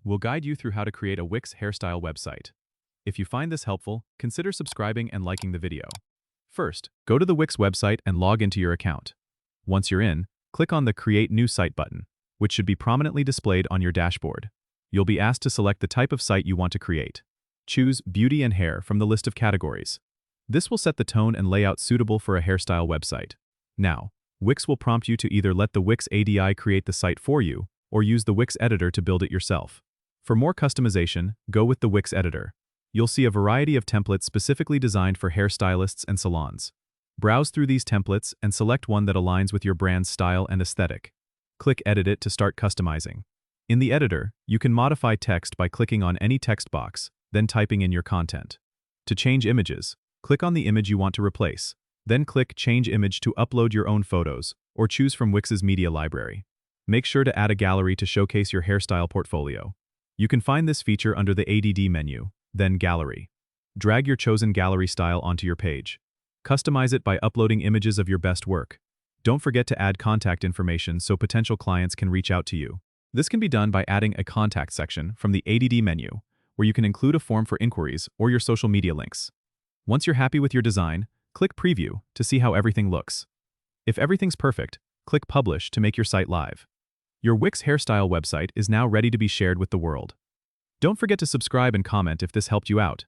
We'll guide you through how to create a Wix hairstyle website. If you find this helpful, consider subscribing and liking the video. First, go to the Wix website and log into your account. Once you're in, click on the Create New Site button, which should be prominently displayed on your dashboard. You'll be asked to select the type of site you want to create. Choose Beauty and Hair from the list of categories. This will set the tone and layout suitable for a hairstyle website. Now, Wix will prompt you to either let the Wix ADI create the site for you, or use the Wix editor to build it yourself. For more customization, go with the Wix editor. You'll see a variety of templates specifically designed for hairstylists and salons. Browse through these templates and select one that aligns with your brand's style and aesthetic. Click Edit it to start customizing. In the editor, you can modify text by clicking on any text box, then typing in your content. To change images, click on the image you want to replace. Then click Change Image to upload your own photos, or choose from Wix's media library. Make sure to add a gallery to showcase your hairstyle portfolio. You can find this feature under the ADD menu, then Gallery. Drag your chosen gallery style onto your page. Customize it by uploading images of your best work. Don't forget to add contact information so potential clients can reach out to you. This can be done by adding a contact section from the ADD menu, where you can include a form for inquiries or your social media links. Once you're happy with your design, click Preview to see how everything looks. If everything's perfect, click Publish to make your site live. Your Wix hairstyle website is now ready to be shared with the world. Don't forget to subscribe and comment if this helped you out.